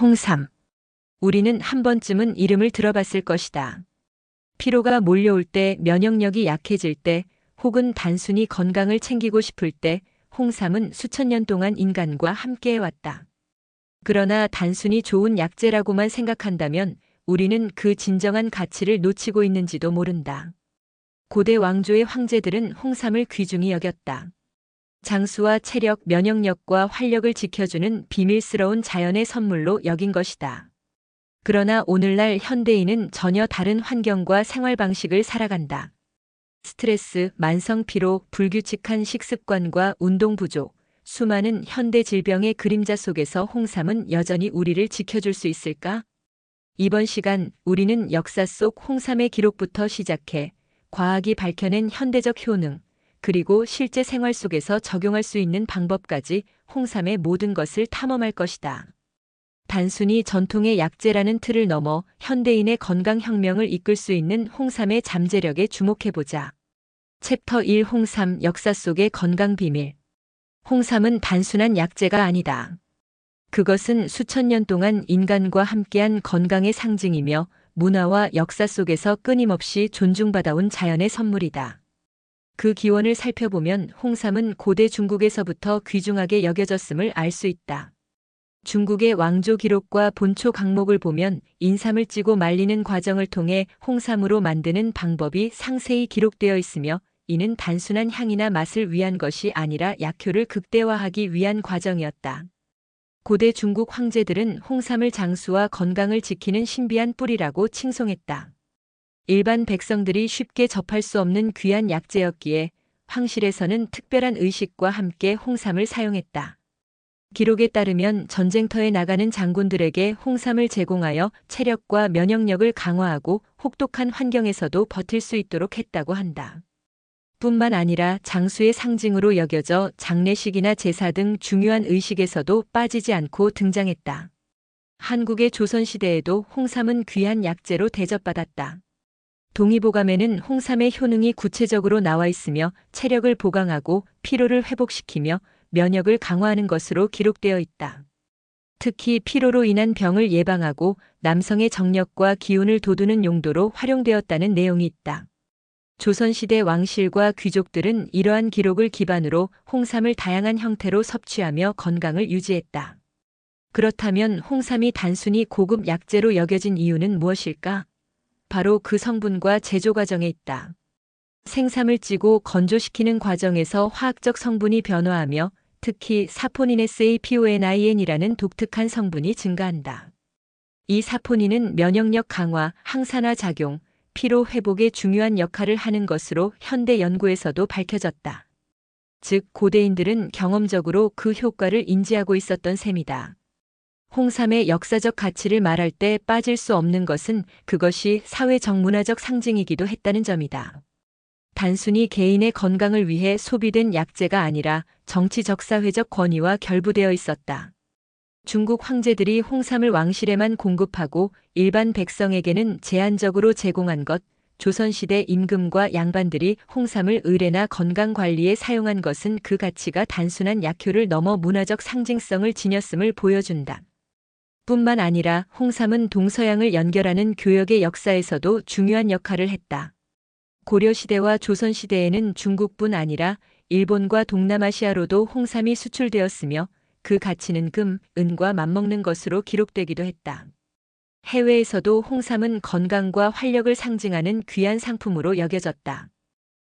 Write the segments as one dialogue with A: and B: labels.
A: 홍삼. 우리는 한 번쯤은 이름을 들어봤을 것이다. 피로가 몰려올 때, 면역력이 약해질 때, 혹은 단순히 건강을 챙기고 싶을 때, 홍삼은 수천 년 동안 인간과 함께해왔다. 그러나 단순히 좋은 약재라고만 생각한다면 우리는 그 진정한 가치를 놓치고 있는지도 모른다. 고대 왕조의 황제들은 홍삼을 귀중히 여겼다. 장수와 체력, 면역력과 활력을 지켜주는 비밀스러운 자연의 선물로 여긴 것이다. 그러나 오늘날 현대인은 전혀 다른 환경과 생활 방식을 살아간다. 스트레스, 만성 피로, 불규칙한 식습관과 운동 부족, 수많은 현대 질병의 그림자 속에서 홍삼은 여전히 우리를 지켜줄 수 있을까? 이번 시간 우리는 역사 속 홍삼의 기록부터 시작해 과학이 밝혀낸 현대적 효능, 그리고 실제 생활 속에서 적용할 수 있는 방법까지 홍삼의 모든 것을 탐험할 것이다. 단순히 전통의 약재라는 틀을 넘어 현대인의 건강혁명을 이끌 수 있는 홍삼의 잠재력에 주목해보자. 챕터 1 홍삼 역사 속의 건강 비밀. 홍삼은 단순한 약재가 아니다. 그것은 수천 년 동안 인간과 함께한 건강의 상징이며 문화와 역사 속에서 끊임없이 존중받아온 자연의 선물이다. 그 기원을 살펴보면 홍삼은 고대 중국에서부터 귀중하게 여겨졌음을 알 수 있다. 중국의 왕조 기록과 본초 강목을 보면 인삼을 찌고 말리는 과정을 통해 홍삼으로 만드는 방법이 상세히 기록되어 있으며 이는 단순한 향이나 맛을 위한 것이 아니라 약효를 극대화하기 위한 과정이었다. 고대 중국 황제들은 홍삼을 장수와 건강을 지키는 신비한 뿌리라고 칭송했다. 일반 백성들이 쉽게 접할 수 없는 귀한 약재였기에 황실에서는 특별한 의식과 함께 홍삼을 사용했다. 기록에 따르면 전쟁터에 나가는 장군들에게 홍삼을 제공하여 체력과 면역력을 강화하고 혹독한 환경에서도 버틸 수 있도록 했다고 한다. 뿐만 아니라 장수의 상징으로 여겨져 장례식이나 제사 등 중요한 의식에서도 빠지지 않고 등장했다. 한국의 조선시대에도 홍삼은 귀한 약재로 대접받았다. 동의보감에는 홍삼의 효능이 구체적으로 나와 있으며 체력을 보강하고 피로를 회복시키며 면역을 강화하는 것으로 기록되어 있다. 특히 피로로 인한 병을 예방하고 남성의 정력과 기운을 돋우는 용도로 활용되었다는 내용이 있다. 조선시대 왕실과 귀족들은 이러한 기록을 기반으로 홍삼을 다양한 형태로 섭취하며 건강을 유지했다. 그렇다면 홍삼이 단순히 고급 약재로 여겨진 이유는 무엇일까? 바로 그 성분과 제조 과정에 있다. 생삼을 찌고 건조시키는 과정에서 화학적 성분이 변화하며 특히 사포닌 SAPONIN이라는 독특한 성분이 증가한다. 이 사포닌은 면역력 강화, 항산화 작용, 피로 회복에 중요한 역할을 하는 것으로 현대 연구에서도 밝혀졌다. 즉, 고대인들은 경험적으로 그 효과를 인지하고 있었던 셈이다. 홍삼의 역사적 가치를 말할 때 빠질 수 없는 것은 그것이 사회적 문화적 상징이기도 했다는 점이다. 단순히 개인의 건강을 위해 소비된 약재가 아니라 정치적 사회적 권위와 결부되어 있었다. 중국 황제들이 홍삼을 왕실에만 공급하고 일반 백성에게는 제한적으로 제공한 것, 조선시대 임금과 양반들이 홍삼을 의례나 건강관리에 사용한 것은 그 가치가 단순한 약효를 넘어 문화적 상징성을 지녔음을 보여준다. 뿐만 아니라 홍삼은 동서양을 연결하는 교역의 역사에서도 중요한 역할을 했다. 고려시대와 조선시대에는 중국뿐 아니라 일본과 동남아시아로도 홍삼이 수출되었으며 그 가치는 금, 은과 맞먹는 것으로 기록되기도 했다. 해외에서도 홍삼은 건강과 활력을 상징하는 귀한 상품으로 여겨졌다.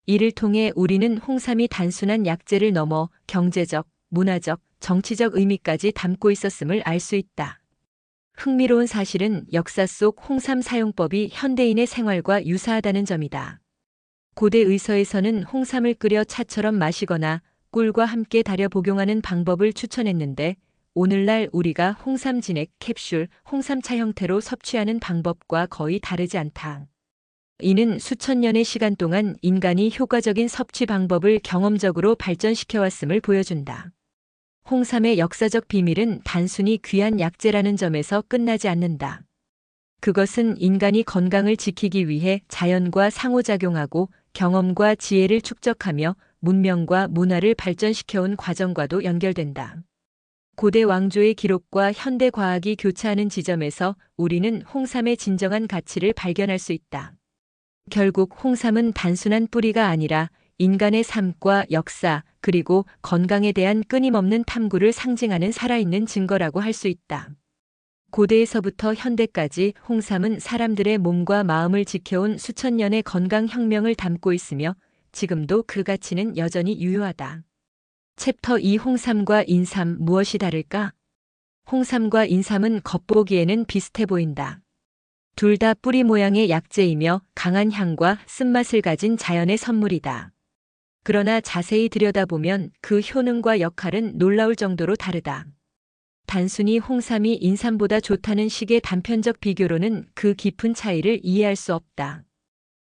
A: 이를 통해 우리는 홍삼이 단순한 약재를 넘어 경제적, 문화적, 정치적 의미까지 담고 있었음을 알 수 있다. 흥미로운 사실은 역사 속 홍삼 사용법이 현대인의 생활과 유사하다는 점이다. 고대 의서에서는 홍삼을 끓여 차처럼 마시거나 꿀과 함께 달여 복용하는 방법을 추천했는데 오늘날 우리가 홍삼 진액, 캡슐, 홍삼차 형태로 섭취하는 방법과 거의 다르지 않다. 이는 수천 년의 시간 동안 인간이 효과적인 섭취 방법을 경험적으로 발전시켜왔음을 보여준다. 홍삼의 역사적 비밀은 단순히 귀한 약재라는 점에서 끝나지 않는다. 그것은 인간이 건강을 지키기 위해 자연과 상호작용하고 경험과 지혜를 축적하며 문명과 문화를 발전시켜온 과정과도 연결된다. 고대 왕조의 기록과 현대 과학이 교차하는 지점에서 우리는 홍삼의 진정한 가치를 발견할 수 있다. 결국 홍삼은 단순한 뿌리가 아니라 인간의 삶과 역사, 그리고 건강에 대한 끊임없는 탐구를 상징하는 살아있는 증거라고 할 수 있다. 고대에서부터 현대까지 홍삼은 사람들의 몸과 마음을 지켜온 수천 년의 건강혁명을 담고 있으며 지금도 그 가치는 여전히 유효하다. 챕터 2 홍삼과 인삼 무엇이 다를까? 홍삼과 인삼은 겉보기에는 비슷해 보인다. 둘 다 뿌리 모양의 약재이며 강한 향과 쓴맛을 가진 자연의 선물이다. 그러나 자세히 들여다보면 그 효능과 역할은 놀라울 정도로 다르다. 단순히 홍삼이 인삼보다 좋다는 식의 단편적 비교로는 그 깊은 차이를 이해할 수 없다.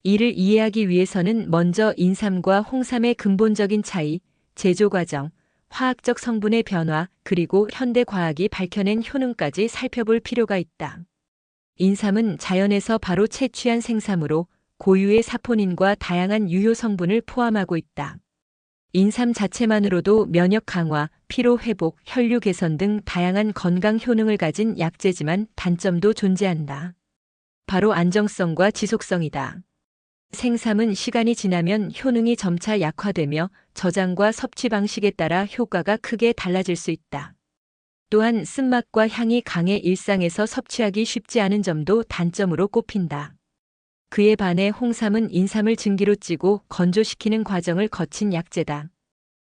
A: 이를 이해하기 위해서는 먼저 인삼과 홍삼의 근본적인 차이, 제조 과정, 화학적 성분의 변화, 그리고 현대 과학이 밝혀낸 효능까지 살펴볼 필요가 있다. 인삼은 자연에서 바로 채취한 생삼으로 고유의 사포닌과 다양한 유효 성분을 포함하고 있다. 인삼 자체만으로도 면역 강화, 피로 회복, 혈류 개선 등 다양한 건강 효능을 가진 약재지만 단점도 존재한다. 바로 안정성과 지속성이다. 생삼은 시간이 지나면 효능이 점차 약화되며 저장과 섭취 방식에 따라 효과가 크게 달라질 수 있다. 또한 쓴맛과 향이 강해 일상에서 섭취하기 쉽지 않은 점도 단점으로 꼽힌다. 그에 반해 홍삼은 인삼을 증기로 찌고 건조시키는 과정을 거친 약재다.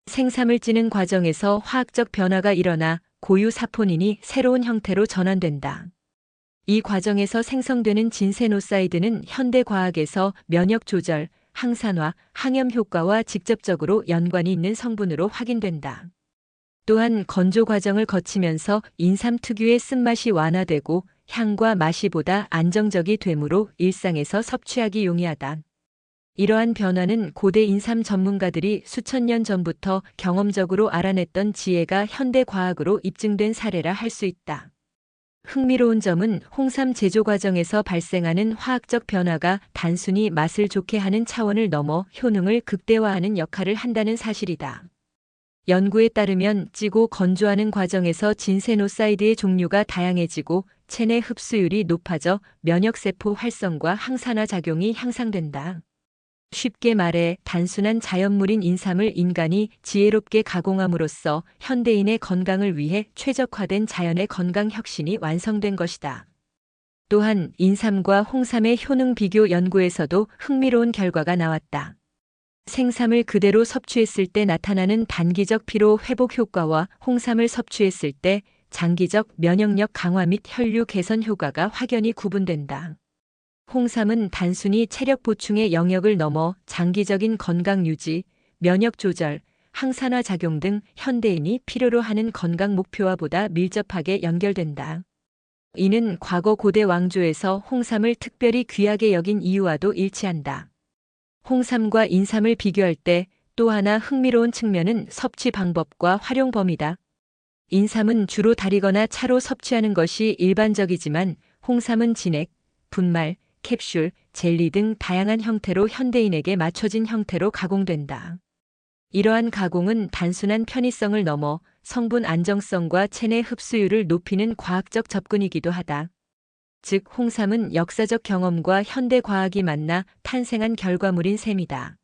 A: 생삼을 찌는 과정에서 화학적 변화가 일어나 고유 사포닌이 새로운 형태로 전환된다. 이 과정에서 생성되는 진세노사이드는 현대 과학에서 면역 조절, 항산화, 항염 효과와 직접적으로 연관이 있는 성분으로 확인된다. 또한 건조 과정을 거치면서 인삼 특유의 쓴맛이 완화되고 향과 맛이 보다 안정적이 되므로 일상에서 섭취하기 용이하다. 이러한 변화는 고대 인삼 전문가들이 수천 년 전부터 경험적으로 알아냈던 지혜가 현대 과학으로 입증된 사례라 할 수 있다. 흥미로운 점은 홍삼 제조 과정에서 발생하는 화학적 변화가 단순히 맛을 좋게 하는 차원을 넘어 효능을 극대화하는 역할을 한다는 사실이다. 연구에 따르면 찌고 건조하는 과정에서 진세노사이드의 종류가 다양해지고 체내 흡수율이 높아져 면역세포 활성과 항산화 작용이 향상된다. 쉽게 말해 단순한 자연물인 인삼을 인간이 지혜롭게 가공함으로써 현대인의 건강을 위해 최적화된 자연의 건강 혁신이 완성된 것이다. 또한 인삼과 홍삼의 효능 비교 연구에서도 흥미로운 결과가 나왔다. 생삼을 그대로 섭취했을 때 나타나는 단기적 피로 회복 효과와 홍삼을 섭취했을 때 장기적 면역력 강화 및 혈류 개선 효과가 확연히 구분된다. 홍삼은 단순히 체력 보충의 영역을 넘어 장기적인 건강 유지, 면역 조절, 항산화 작용 등 현대인이 필요로 하는 건강 목표와 보다 밀접하게 연결된다. 이는 과거 고대 왕조에서 홍삼을 특별히 귀하게 여긴 이유와도 일치한다. 홍삼과 인삼을 비교할 때 또 하나 흥미로운 측면은 섭취 방법과 활용 범위다. 인삼은 주로 달이거나 차로 섭취하는 것이 일반적이지만 홍삼은 진액, 분말, 캡슐, 젤리 등 다양한 형태로 현대인에게 맞춰진 형태로 가공된다. 이러한 가공은 단순한 편의성을 넘어 성분 안정성과 체내 흡수율을 높이는 과학적 접근이기도 하다. 즉, 홍삼은 역사적 경험과 현대 과학이 만나 탄생한 결과물인 셈이다.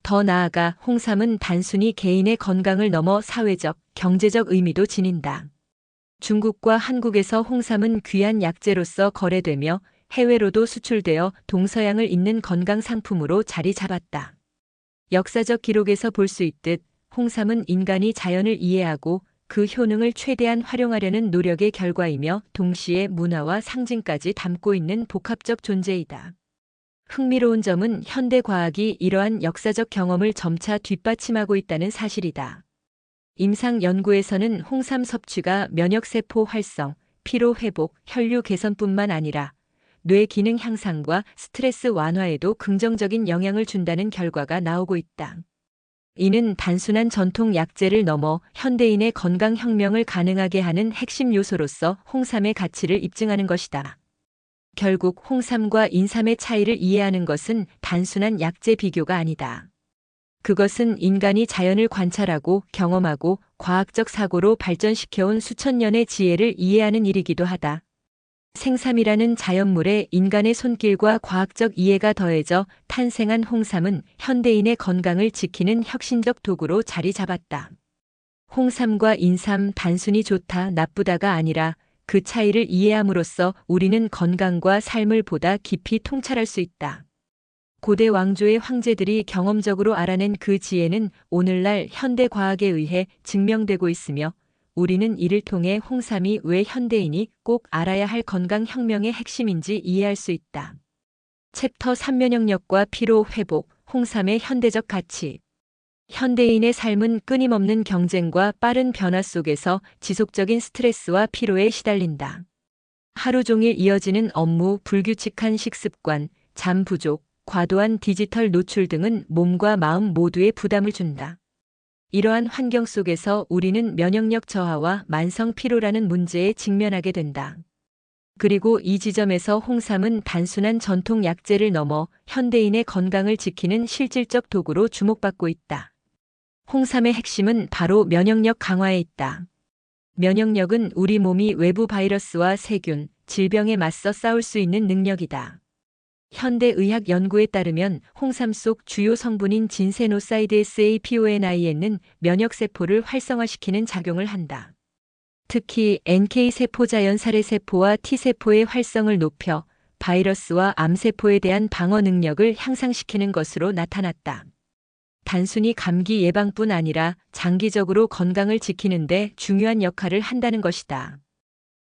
A: 더 나아가 홍삼은 단순히 개인의 건강을 넘어 사회적, 경제적 의미도 지닌다. 중국과 한국에서 홍삼은 귀한 약재로서 거래되며 해외로도 수출되어 동서양을 잇는 건강 상품으로 자리 잡았다. 역사적 기록에서 볼 수 있듯 홍삼은 인간이 자연을 이해하고 그 효능을 최대한 활용하려는 노력의 결과이며 동시에 문화와 상징까지 담고 있는 복합적 존재이다. 흥미로운 점은 현대 과학이 이러한 역사적 경험을 점차 뒷받침하고 있다는 사실이다. 임상 연구에서는 홍삼 섭취가 면역세포 활성, 피로 회복, 혈류 개선뿐만 아니라 뇌 기능 향상과 스트레스 완화에도 긍정적인 영향을 준다는 결과가 나오고 있다. 이는 단순한 전통 약재를 넘어 현대인의 건강혁명을 가능하게 하는 핵심 요소로서 홍삼의 가치를 입증하는 것이다. 결국 홍삼과 인삼의 차이를 이해하는 것은 단순한 약재 비교가 아니다. 그것은 인간이 자연을 관찰하고 경험하고 과학적 사고로 발전시켜온 수천 년의 지혜를 이해하는 일이기도 하다. 생삼이라는 자연물에 인간의 손길과 과학적 이해가 더해져 탄생한 홍삼은 현대인의 건강을 지키는 혁신적 도구로 자리 잡았다. 홍삼과 인삼 단순히 좋다, 나쁘다가 아니라 그 차이를 이해함으로써 우리는 건강과 삶을 보다 깊이 통찰할 수 있다. 고대 왕조의 황제들이 경험적으로 알아낸 그 지혜는 오늘날 현대 과학에 의해 증명되고 있으며 우리는 이를 통해 홍삼이 왜 현대인이 꼭 알아야 할 건강혁명의 핵심인지 이해할 수 있다. 챕터 3 면역력과 피로 회복, 홍삼의 현대적 가치. 현대인의 삶은 끊임없는 경쟁과 빠른 변화 속에서 지속적인 스트레스와 피로에 시달린다. 하루 종일 이어지는 업무, 불규칙한 식습관, 잠 부족, 과도한 디지털 노출 등은 몸과 마음 모두에 부담을 준다. 이러한 환경 속에서 우리는 면역력 저하와 만성 피로라는 문제에 직면하게 된다. 그리고 이 지점에서 홍삼은 단순한 전통 약재를 넘어 현대인의 건강을 지키는 실질적 도구로 주목받고 있다. 홍삼의 핵심은 바로 면역력 강화에 있다. 면역력은 우리 몸이 외부 바이러스와 세균, 질병에 맞서 싸울 수 있는 능력이다. 현대의학 연구에 따르면 홍삼 속 주요 성분인 진세노사이드 SAPONIN은 면역세포를 활성화시키는 작용을 한다. 특히 NK세포 자연살해세포와 T세포의 활성을 높여 바이러스와 암세포에 대한 방어 능력을 향상시키는 것으로 나타났다. 단순히 감기 예방뿐 아니라 장기적으로 건강을 지키는 데 중요한 역할을 한다는 것이다.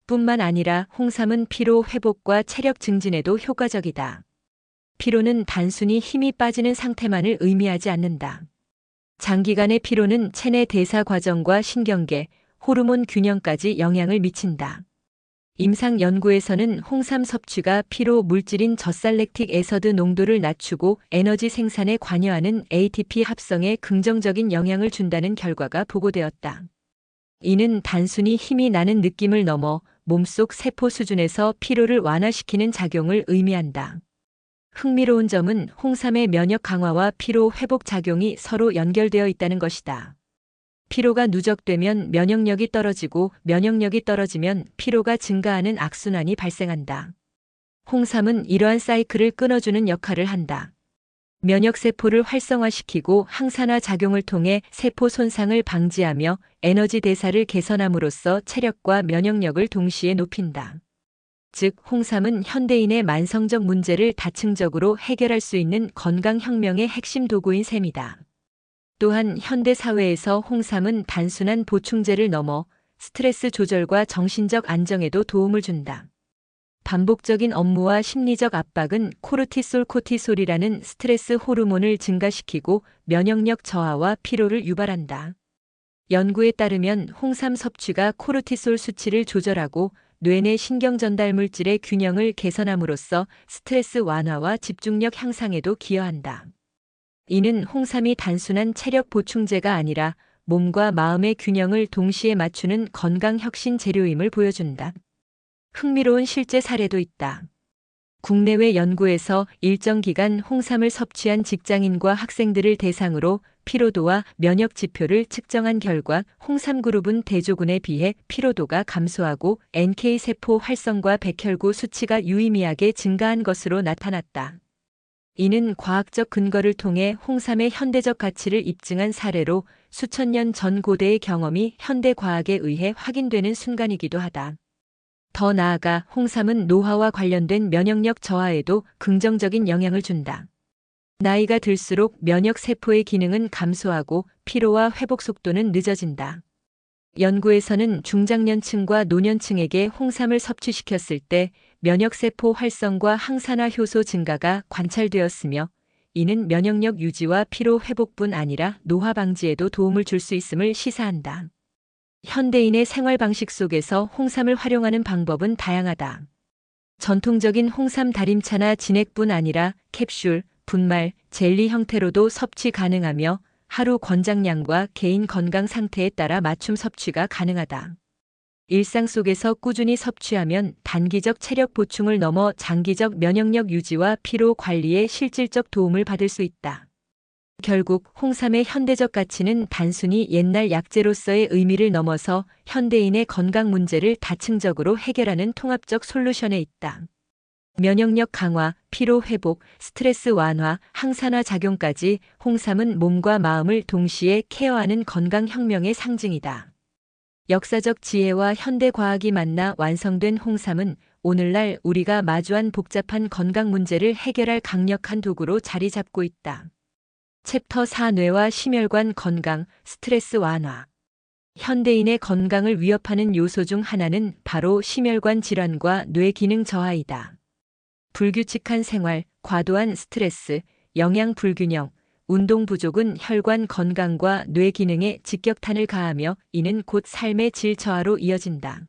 A: 뿐만 아니라 홍삼은 피로 회복과 체력 증진에도 효과적이다. 피로는 단순히 힘이 빠지는 상태만을 의미하지 않는다. 장기간의 피로는 체내 대사 과정과 신경계, 호르몬 균형까지 영향을 미친다. 임상 연구에서는 홍삼 섭취가 피로 물질인 젖살렉틱 애서드 농도를 낮추고 에너지 생산에 관여하는 ATP 합성에 긍정적인 영향을 준다는 결과가 보고되었다. 이는 단순히 힘이 나는 느낌을 넘어 몸속 세포 수준에서 피로를 완화시키는 작용을 의미한다. 흥미로운 점은 홍삼의 면역 강화와 피로 회복 작용이 서로 연결되어 있다는 것이다. 피로가 누적되면 면역력이 떨어지고 면역력이 떨어지면 피로가 증가하는 악순환이 발생한다. 홍삼은 이러한 사이클을 끊어주는 역할을 한다. 면역세포를 활성화시키고 항산화 작용을 통해 세포 손상을 방지하며 에너지 대사를 개선함으로써 체력과 면역력을 동시에 높인다. 즉, 홍삼은 현대인의 만성적 문제를 다층적으로 해결할 수 있는 건강혁명의 핵심 도구인 셈이다. 또한 현대 사회에서 홍삼은 단순한 보충제를 넘어 스트레스 조절과 정신적 안정에도 도움을 준다. 반복적인 업무와 심리적 압박은 코르티솔이라는 스트레스 호르몬을 증가시키고 면역력 저하와 피로를 유발한다. 연구에 따르면 홍삼 섭취가 코르티솔 수치를 조절하고 뇌내 신경 전달 물질의 균형을 개선함으로써 스트레스 완화와 집중력 향상에도 기여한다. 이는 홍삼이 단순한 체력 보충제가 아니라 몸과 마음의 균형을 동시에 맞추는 건강 혁신 재료임을 보여준다. 흥미로운 실제 사례도 있다. 국내외 연구에서 일정 기간 홍삼을 섭취한 직장인과 학생들을 대상으로 피로도와 면역 지표를 측정한 결과 홍삼 그룹은 대조군에 비해 피로도가 감소하고 NK세포 활성과 백혈구 수치가 유의미하게 증가한 것으로 나타났다. 이는 과학적 근거를 통해 홍삼의 현대적 가치를 입증한 사례로 수천 년 전 고대의 경험이 현대 과학에 의해 확인되는 순간이기도 하다. 더 나아가 홍삼은 노화와 관련된 면역력 저하에도 긍정적인 영향을 준다. 나이가 들수록 면역 세포의 기능은 감소하고 피로와 회복 속도는 늦어진다. 연구에서는 중장년층과 노년층에게 홍삼을 섭취시켰을 때 면역세포 활성과 항산화 효소 증가가 관찰되었으며 이는 면역력 유지와 피로 회복뿐 아니라 노화 방지에도 도움을 줄 수 있음을 시사한다. 현대인의 생활 방식 속에서 홍삼을 활용하는 방법은 다양하다. 전통적인 홍삼 달임차나 진액뿐 아니라 캡슐, 분말, 젤리 형태로도 섭취 가능하며 하루 권장량과 개인 건강 상태에 따라 맞춤 섭취가 가능하다. 일상 속에서 꾸준히 섭취하면 단기적 체력 보충을 넘어 장기적 면역력 유지와 피로 관리에 실질적 도움을 받을 수 있다. 결국 홍삼의 현대적 가치는 단순히 옛날 약재로서의 의미를 넘어서 현대인의 건강 문제를 다층적으로 해결하는 통합적 솔루션에 있다. 면역력 강화, 피로 회복, 스트레스 완화, 항산화 작용까지 홍삼은 몸과 마음을 동시에 케어하는 건강혁명의 상징이다. 역사적 지혜와 현대 과학이 만나 완성된 홍삼은 오늘날 우리가 마주한 복잡한 건강 문제를 해결할 강력한 도구로 자리 잡고 있다. 챕터 4 뇌와 심혈관 건강, 스트레스 완화. 현대인의 건강을 위협하는 요소 중 하나는 바로 심혈관 질환과 뇌 기능 저하이다. 불규칙한 생활, 과도한 스트레스, 영양 불균형, 운동 부족은 혈관 건강과 뇌 기능에 직격탄을 가하며 이는 곧 삶의 질 저하로 이어진다.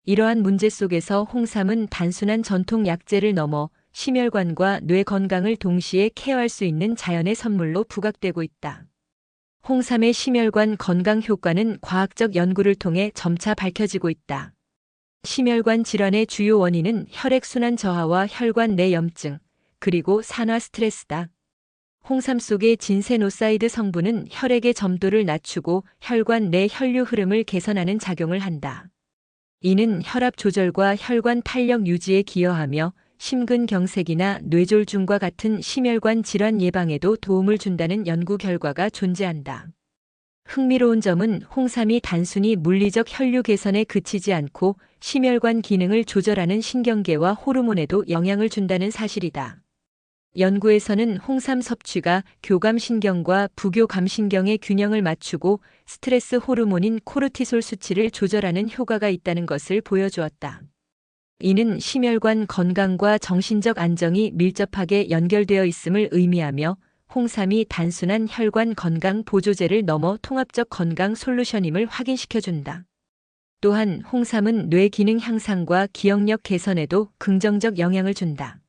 A: 이러한 문제 속에서 홍삼은 단순한 전통 약재를 넘어 심혈관과 뇌 건강을 동시에 케어할 수 있는 자연의 선물로 부각되고 있다. 홍삼의 심혈관 건강 효과는 과학적 연구를 통해 점차 밝혀지고 있다. 심혈관 질환의 주요 원인은 혈액순환 저하와 혈관 내 염증, 그리고 산화 스트레스다. 홍삼 속의 진세노사이드 성분은 혈액의 점도를 낮추고 혈관 내 혈류 흐름을 개선하는 작용을 한다. 이는 혈압 조절과 혈관 탄력 유지에 기여하며 심근경색이나 뇌졸중과 같은 심혈관 질환 예방에도 도움을 준다는 연구 결과가 존재한다. 흥미로운 점은 홍삼이 단순히 물리적 혈류 개선에 그치지 않고 심혈관 기능을 조절하는 신경계와 호르몬에도 영향을 준다는 사실이다. 연구에서는 홍삼 섭취가 교감신경과 부교감신경의 균형을 맞추고 스트레스 호르몬인 코르티솔 수치를 조절하는 효과가 있다는 것을 보여주었다. 이는 심혈관 건강과 정신적 안정이 밀접하게 연결되어 있음을 의미하며 홍삼이 단순한 혈관 건강 보조제를 넘어 통합적 건강 솔루션임을 확인시켜준다. 또한 홍삼은 뇌 기능 향상과 기억력 개선에도 긍정적 영향을 준다.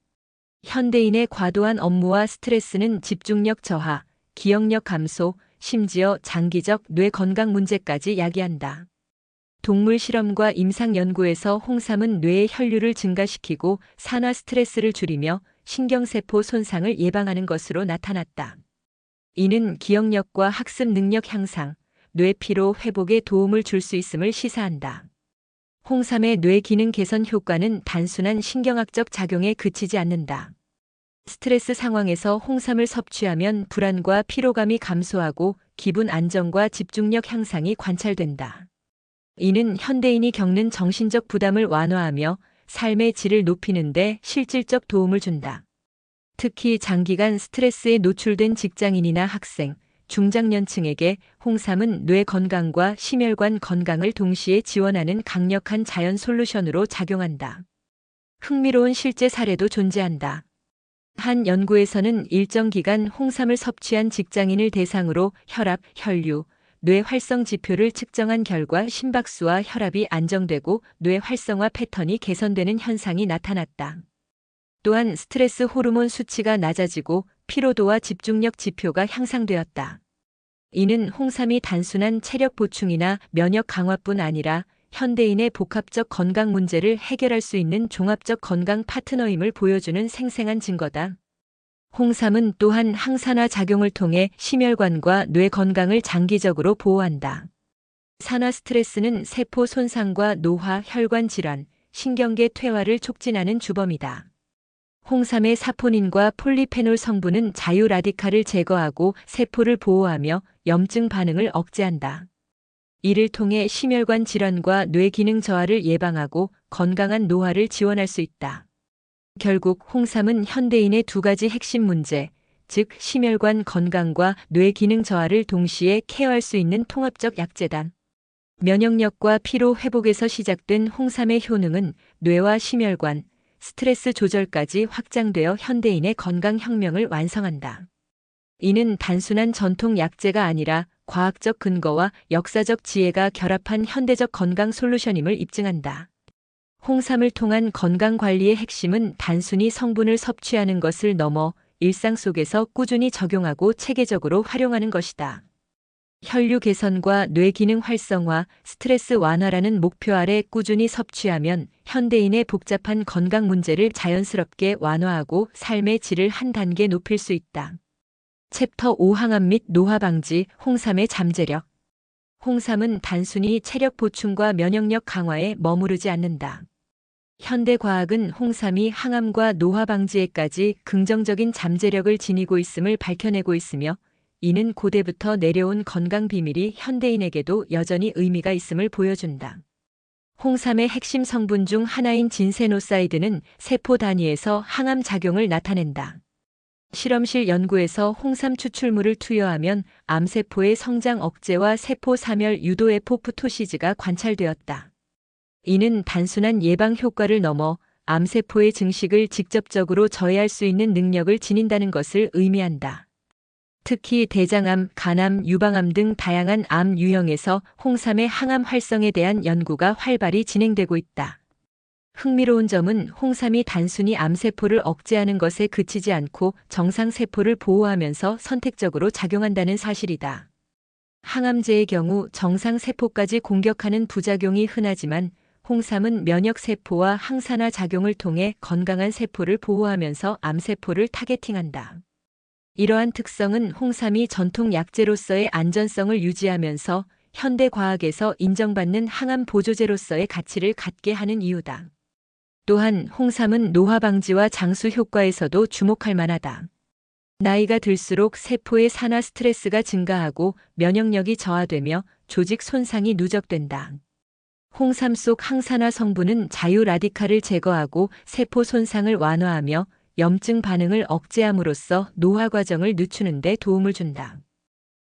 A: 현대인의 과도한 업무와 스트레스는 집중력 저하, 기억력 감소, 심지어 장기적 뇌 건강 문제까지 야기한다. 동물 실험과 임상 연구에서 홍삼은 뇌의 혈류를 증가시키고 산화 스트레스를 줄이며 신경세포 손상을 예방하는 것으로 나타났다. 이는 기억력과 학습 능력 향상, 뇌 피로 회복에 도움을 줄 수 있음을 시사한다. 홍삼의 뇌 기능 개선 효과는 단순한 신경학적 작용에 그치지 않는다. 스트레스 상황에서 홍삼을 섭취하면 불안과 피로감이 감소하고 기분 안정과 집중력 향상이 관찰된다. 이는 현대인이 겪는 정신적 부담을 완화하며 삶의 질을 높이는 데 실질적 도움을 준다. 특히 장기간 스트레스에 노출된 직장인이나 학생, 중장년층에게 홍삼은 뇌 건강과 심혈관 건강을 동시에 지원하는 강력한 자연 솔루션으로 작용한다. 흥미로운 실제 사례도 존재한다. 한 연구에서는 일정 기간 홍삼을 섭취한 직장인을 대상으로 혈압, 혈류, 뇌 활성 지표를 측정한 결과 심박수와 혈압이 안정되고 뇌 활성화 패턴이 개선되는 현상이 나타났다. 또한 스트레스 호르몬 수치가 낮아지고 피로도와 집중력 지표가 향상되었다. 이는 홍삼이 단순한 체력 보충이나 면역 강화뿐 아니라 현대인의 복합적 건강 문제를 해결할 수 있는 종합적 건강 파트너임을 보여주는 생생한 증거다. 홍삼은 또한 항산화 작용을 통해 심혈관과 뇌 건강을 장기적으로 보호한다. 산화 스트레스는 세포 손상과 노화, 혈관 질환, 신경계 퇴화를 촉진하는 주범이다. 홍삼의 사포닌과 폴리페놀 성분은 자유 라디칼을 제거하고 세포를 보호하며 염증 반응을 억제한다. 이를 통해 심혈관 질환과 뇌 기능 저하를 예방하고 건강한 노화를 지원할 수 있다. 결국 홍삼은 현대인의 두 가지 핵심 문제, 즉 심혈관 건강과 뇌 기능 저하를 동시에 케어할 수 있는 통합적 약재다. 면역력과 피로 회복에서 시작된 홍삼의 효능은 뇌와 심혈관, 스트레스 조절까지 확장되어 현대인의 건강 혁명을 완성한다. 이는 단순한 전통 약재가 아니라 과학적 근거와 역사적 지혜가 결합한 현대적 건강 솔루션임을 입증한다. 홍삼을 통한 건강관리의 핵심은 단순히 성분을 섭취하는 것을 넘어 일상 속에서 꾸준히 적용하고 체계적으로 활용하는 것이다. 혈류 개선과 뇌 기능 활성화, 스트레스 완화라는 목표 아래 꾸준히 섭취하면 현대인의 복잡한 건강 문제를 자연스럽게 완화하고 삶의 질을 한 단계 높일 수 있다. 챕터 5 항암 및 노화 방지, 홍삼의 잠재력. 홍삼은 단순히 체력 보충과 면역력 강화에 머무르지 않는다. 현대 과학은 홍삼이 항암과 노화 방지에까지 긍정적인 잠재력을 지니고 있음을 밝혀내고 있으며, 이는 고대부터 내려온 건강 비밀이 현대인에게도 여전히 의미가 있음을 보여준다. 홍삼의 핵심 성분 중 하나인 진세노사이드는 세포 단위에서 항암 작용을 나타낸다. 실험실 연구에서 홍삼 추출물을 투여하면 암세포의 성장 억제와 세포 사멸 유도의 포프토시즈가 관찰되었다. 이는 단순한 예방 효과를 넘어 암세포의 증식을 직접적으로 저해할 수 있는 능력을 지닌다는 것을 의미한다. 특히 대장암, 간암, 유방암 등 다양한 암 유형에서 홍삼의 항암 활성에 대한 연구가 활발히 진행되고 있다. 흥미로운 점은 홍삼이 단순히 암세포를 억제하는 것에 그치지 않고 정상세포를 보호하면서 선택적으로 작용한다는 사실이다. 항암제의 경우 정상세포까지 공격하는 부작용이 흔하지만, 홍삼은 면역세포와 항산화 작용을 통해 건강한 세포를 보호하면서 암세포를 타겟팅한다. 이러한 특성은 홍삼이 전통 약재로서의 안전성을 유지하면서 현대 과학에서 인정받는 항암 보조제로서의 가치를 갖게 하는 이유다. 또한 홍삼은 노화 방지와 장수 효과에서도 주목할 만하다. 나이가 들수록 세포의 산화 스트레스가 증가하고 면역력이 저하되며 조직 손상이 누적된다. 홍삼 속 항산화 성분은 자유 라디칼을 제거하고 세포 손상을 완화하며 염증 반응을 억제함으로써 노화 과정을 늦추는 데 도움을 준다.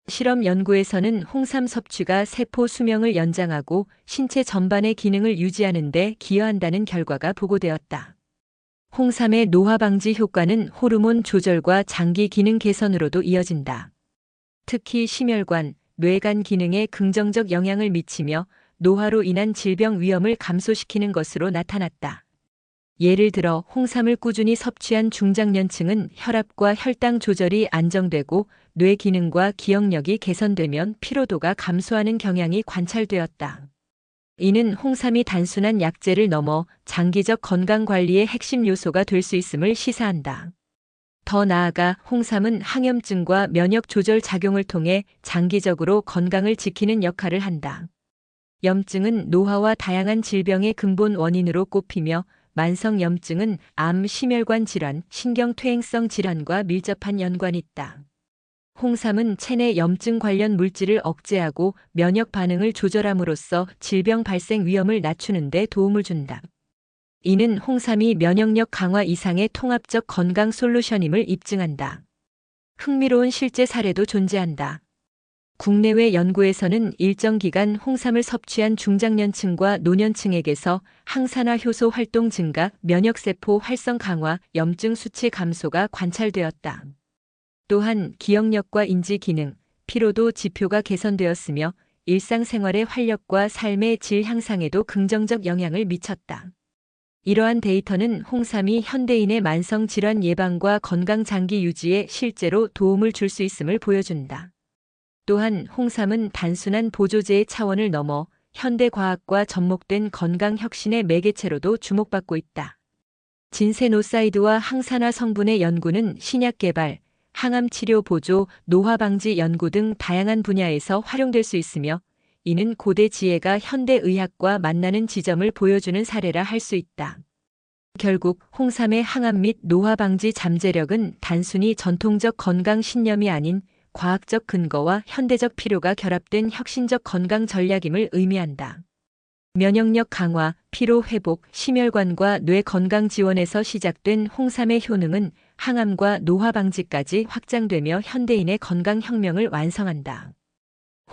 A: 실험 연구에서는 홍삼 섭취가 세포 수명을 연장하고 신체 전반의 기능을 유지하는 데 기여한다는 결과가 보고되었다. 홍삼의 노화 방지 효과는 호르몬 조절과 장기 기능 개선으로도 이어진다. 특히 심혈관, 뇌간 기능에 긍정적 영향을 미치며 노화로 인한 질병 위험을 감소시키는 것으로 나타났다. 예를 들어 홍삼을 꾸준히 섭취한 중장년층은 혈압과 혈당 조절이 안정되고 뇌 기능과 기억력이 개선되면 피로도가 감소하는 경향이 관찰되었다. 이는 홍삼이 단순한 약재를 넘어 장기적 건강 관리의 핵심 요소가 될 수 있음을 시사한다. 더 나아가 홍삼은 항염증과 면역 조절 작용을 통해 장기적으로 건강을 지키는 역할을 한다. 염증은 노화와 다양한 질병의 근본 원인으로 꼽히며, 만성 염증은 암, 심혈관 질환, 신경퇴행성 질환과 밀접한 연관이 있다. 홍삼은 체내 염증 관련 물질을 억제하고 면역 반응을 조절함으로써 질병 발생 위험을 낮추는 데 도움을 준다. 이는 홍삼이 면역력 강화 이상의 통합적 건강 솔루션임을 입증한다. 흥미로운 실제 사례도 존재한다. 국내외 연구에서는 일정 기간 홍삼을 섭취한 중장년층과 노년층에게서 항산화 효소 활동 증가, 면역세포 활성 강화, 염증 수치 감소가 관찰되었다. 또한 기억력과 인지 기능, 피로도 지표가 개선되었으며 일상생활의 활력과 삶의 질 향상에도 긍정적 영향을 미쳤다. 이러한 데이터는 홍삼이 현대인의 만성 질환 예방과 건강 장기 유지에 실제로 도움을 줄 수 있음을 보여준다. 또한 홍삼은 단순한 보조제의 차원을 넘어 현대 과학과 접목된 건강 혁신의 매개체로도 주목받고 있다. 진세노사이드와 항산화 성분의 연구는 신약 개발, 항암 치료 보조, 노화 방지 연구 등 다양한 분야에서 활용될 수 있으며, 이는 고대 지혜가 현대 의학과 만나는 지점을 보여주는 사례라 할 수 있다. 결국 홍삼의 항암 및 노화 방지 잠재력은 단순히 전통적 건강 신념이 아닌 과학적 근거와 현대적 필요가 결합된 혁신적 건강 전략임을 의미한다. 면역력 강화, 피로 회복, 심혈관과 뇌 건강 지원에서 시작된 홍삼의 효능은 항암과 노화 방지까지 확장되며 현대인의 건강 혁명을 완성한다.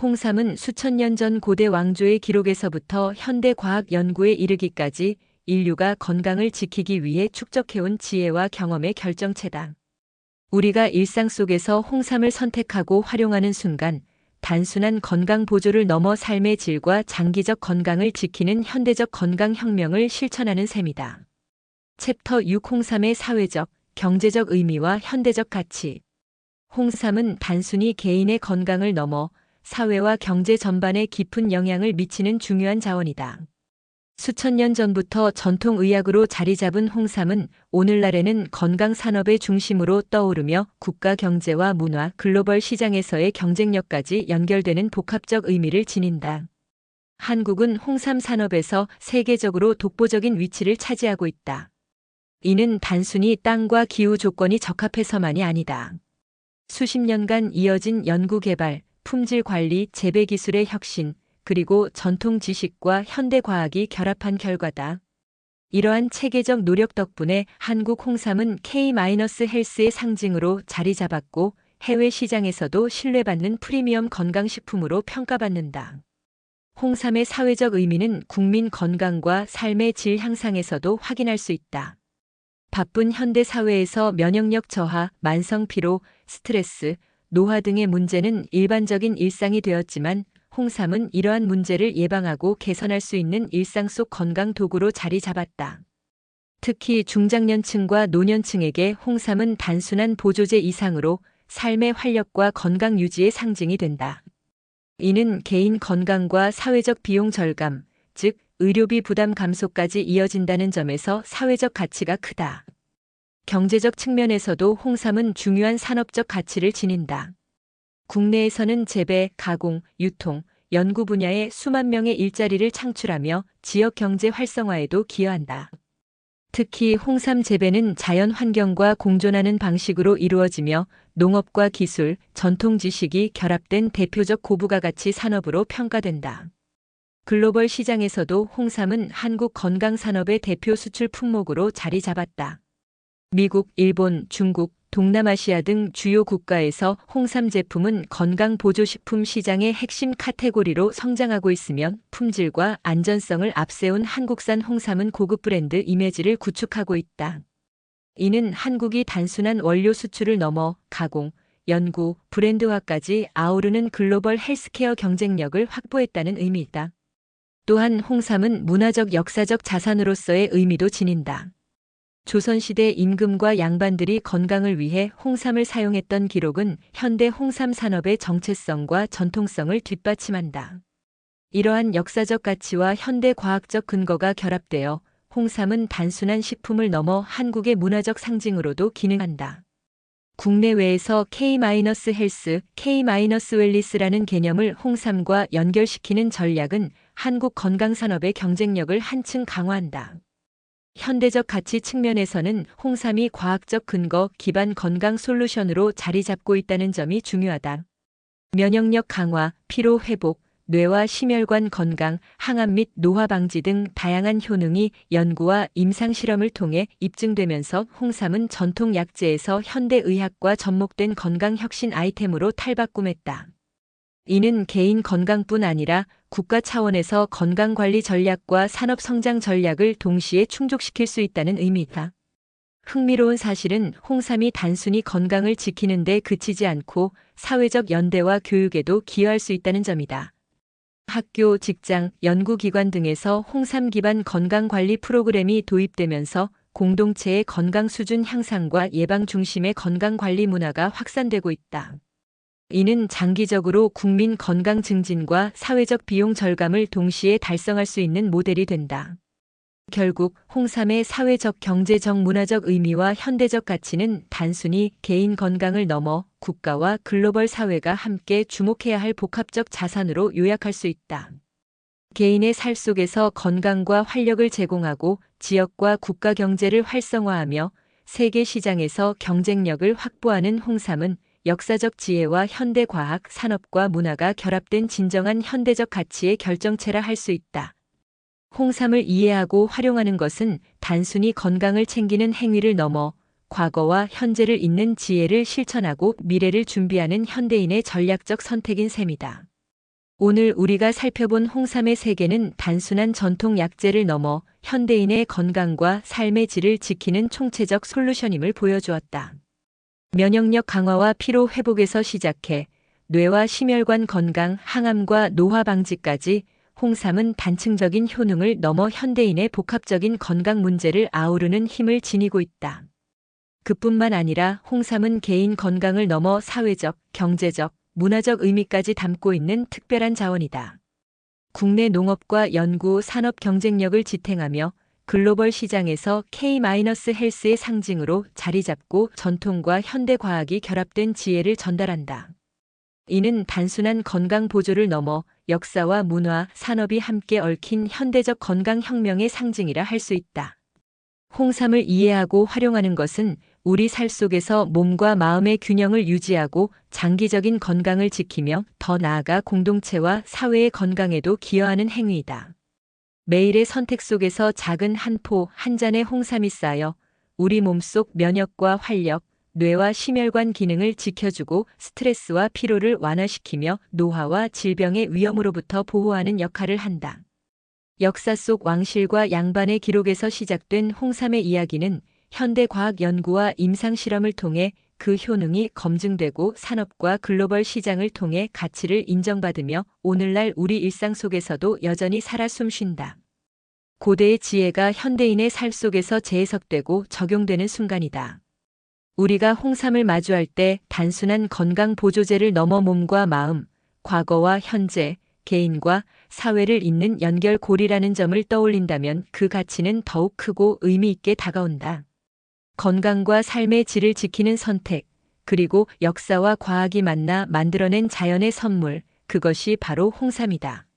A: 홍삼은 수천 년 전 고대 왕조의 기록에서부터 현대 과학 연구에 이르기까지 인류가 건강을 지키기 위해 축적해온 지혜와 경험의 결정체다. 우리가 일상 속에서 홍삼을 선택하고 활용하는 순간, 단순한 건강 보조를 넘어 삶의 질과 장기적 건강을 지키는 현대적 건강 혁명을 실천하는 셈이다. 챕터 6 홍삼의 사회적, 경제적 의미와 현대적 가치. 홍삼은 단순히 개인의 건강을 넘어 사회와 경제 전반에 깊은 영향을 미치는 중요한 자원이다. 수천 년 전부터 전통 의약으로 자리 잡은 홍삼은 오늘날에는 건강 산업의 중심으로 떠오르며 국가 경제와 문화, 글로벌 시장에서의 경쟁력까지 연결되는 복합적 의미를 지닌다. 한국은 홍삼 산업에서 세계적으로 독보적인 위치를 차지하고 있다. 이는 단순히 땅과 기후 조건이 적합해서만이 아니다. 수십 년간 이어진 연구 개발, 품질 관리, 재배 기술의 혁신, 그리고 전통 지식과 현대 과학이 결합한 결과다. 이러한 체계적 노력 덕분에 한국 홍삼은 K-헬스의 상징으로 자리 잡았고 해외 시장에서도 신뢰받는 프리미엄 건강식품으로 평가받는다. 홍삼의 사회적 의미는 국민 건강과 삶의 질 향상에서도 확인할 수 있다. 바쁜 현대 사회에서 면역력 저하, 만성 피로, 스트레스, 노화 등의 문제는 일반적인 일상이 되었지만 홍삼은 이러한 문제를 예방하고 개선할 수 있는 일상 속 건강 도구로 자리 잡았다. 특히 중장년층과 노년층에게 홍삼은 단순한 보조제 이상으로 삶의 활력과 건강 유지의 상징이 된다. 이는 개인 건강과 사회적 비용 절감, 즉 의료비 부담 감소까지 이어진다는 점에서 사회적 가치가 크다. 경제적 측면에서도 홍삼은 중요한 산업적 가치를 지닌다. 국내에서는 재배, 가공, 유통, 연구 분야에 수만 명의 일자리를 창출하며 지역 경제 활성화에도 기여한다. 특히 홍삼 재배는 자연 환경과 공존하는 방식으로 이루어지며 농업과 기술, 전통 지식이 결합된 대표적 고부가 가치 산업으로 평가된다. 글로벌 시장에서도 홍삼은 한국 건강 산업의 대표 수출 품목으로 자리 잡았다. 미국, 일본, 중국, 동남아시아 등 주요 국가에서 홍삼 제품은 건강 보조식품 시장의 핵심 카테고리로 성장하고 있으며 품질과 안전성을 앞세운 한국산 홍삼은 고급 브랜드 이미지를 구축하고 있다. 이는 한국이 단순한 원료 수출을 넘어 가공, 연구, 브랜드화까지 아우르는 글로벌 헬스케어 경쟁력을 확보했다는 의미이다. 또한 홍삼은 문화적 역사적 자산으로서의 의미도 지닌다. 조선시대 임금과 양반들이 건강을 위해 홍삼을 사용했던 기록은 현대 홍삼 산업의 정체성과 전통성을 뒷받침한다. 이러한 역사적 가치와 현대 과학적 근거가 결합되어 홍삼은 단순한 식품을 넘어 한국의 문화적 상징으로도 기능한다. 국내외에서 K-헬스, K-웰리스라는 개념을 홍삼과 연결시키는 전략은 한국 건강산업의 경쟁력을 한층 강화한다. 현대적 가치 측면에서는 홍삼이 과학적 근거 기반 건강 솔루션으로 자리 잡고 있다는 점이 중요하다. 면역력 강화, 피로 회복, 뇌와 심혈관 건강, 항암 및 노화 방지 등 다양한 효능이 연구와 임상 실험을 통해 입증되면서 홍삼은 전통 약재에서 현대 의학과 접목된 건강 혁신 아이템으로 탈바꿈했다. 이는 개인 건강뿐 아니라 국가 차원에서 건강관리 전략과 산업 성장 전략을 동시에 충족시킬 수 있다는 의미다. 흥미로운 사실은 홍삼이 단순히 건강을 지키는 데 그치지 않고 사회적 연대와 교육에도 기여할 수 있다는 점이다. 학교, 직장, 연구기관 등에서 홍삼 기반 건강관리 프로그램이 도입되면서 공동체의 건강 수준 향상과 예방 중심의 건강관리 문화가 확산되고 있다. 이는 장기적으로 국민 건강 증진과 사회적 비용 절감을 동시에 달성할 수 있는 모델이 된다. 결국 홍삼의 사회적, 경제적, 문화적 의미와 현대적 가치는 단순히 개인 건강을 넘어 국가와 글로벌 사회가 함께 주목해야 할 복합적 자산으로 요약할 수 있다. 개인의 삶 속에서 건강과 활력을 제공하고 지역과 국가 경제를 활성화하며 세계 시장에서 경쟁력을 확보하는 홍삼은 역사적 지혜와 현대 과학, 산업과 문화가 결합된 진정한 현대적 가치의 결정체라 할 수 있다. 홍삼을 이해하고 활용하는 것은 단순히 건강을 챙기는 행위를 넘어 과거와 현재를 잇는 지혜를 실천하고 미래를 준비하는 현대인의 전략적 선택인 셈이다. 오늘 우리가 살펴본 홍삼의 세계는 단순한 전통 약재를 넘어 현대인의 건강과 삶의 질을 지키는 총체적 솔루션임을 보여주었다. 면역력 강화와 피로 회복에서 시작해 뇌와 심혈관 건강, 항암과 노화 방지까지 홍삼은 단층적인 효능을 넘어 현대인의 복합적인 건강 문제를 아우르는 힘을 지니고 있다. 그뿐만 아니라 홍삼은 개인 건강을 넘어 사회적, 경제적, 문화적 의미까지 담고 있는 특별한 자원이다. 국내 농업과 연구, 산업 경쟁력을 지탱하며 글로벌 시장에서 K-헬스의 상징으로 자리 잡고 전통과 현대 과학이 결합된 지혜를 전달한다. 이는 단순한 건강 보조를 넘어 역사와 문화, 산업이 함께 얽힌 현대적 건강혁명의 상징이라 할 수 있다. 홍삼을 이해하고 활용하는 것은 우리 살 속에서 몸과 마음의 균형을 유지하고 장기적인 건강을 지키며 더 나아가 공동체와 사회의 건강에도 기여하는 행위이다. 매일의 선택 속에서 작은 한 포, 한 잔의 홍삼이 쌓여 우리 몸속 면역과 활력, 뇌와 심혈관 기능을 지켜주고 스트레스와 피로를 완화시키며 노화와 질병의 위험으로부터 보호하는 역할을 한다. 역사 속 왕실과 양반의 기록에서 시작된 홍삼의 이야기는 현대 과학 연구와 임상 실험을 통해 그 효능이 검증되고 산업과 글로벌 시장을 통해 가치를 인정받으며 오늘날 우리 일상 속에서도 여전히 살아 숨쉰다. 고대의 지혜가 현대인의 살 속에서 재해석되고 적용되는 순간이다. 우리가 홍삼을 마주할 때 단순한 건강 보조제를 넘어 몸과 마음, 과거와 현재, 개인과 사회를 잇는 연결고리라는 점을 떠올린다면 그 가치는 더욱 크고 의미 있게 다가온다. 건강과 삶의 질을 지키는 선택, 그리고 역사와 과학이 만나 만들어낸 자연의 선물, 그것이 바로 홍삼이다.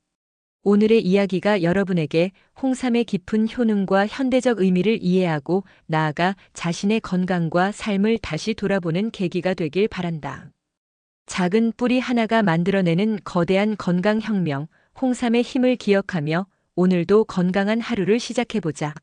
A: 오늘의 이야기가 여러분에게 홍삼의 깊은 효능과 현대적 의미를 이해하고 나아가 자신의 건강과 삶을 다시 돌아보는 계기가 되길 바란다. 작은 뿌리 하나가 만들어내는 거대한 건강혁명, 홍삼의 힘을 기억하며 오늘도 건강한 하루를 시작해보자.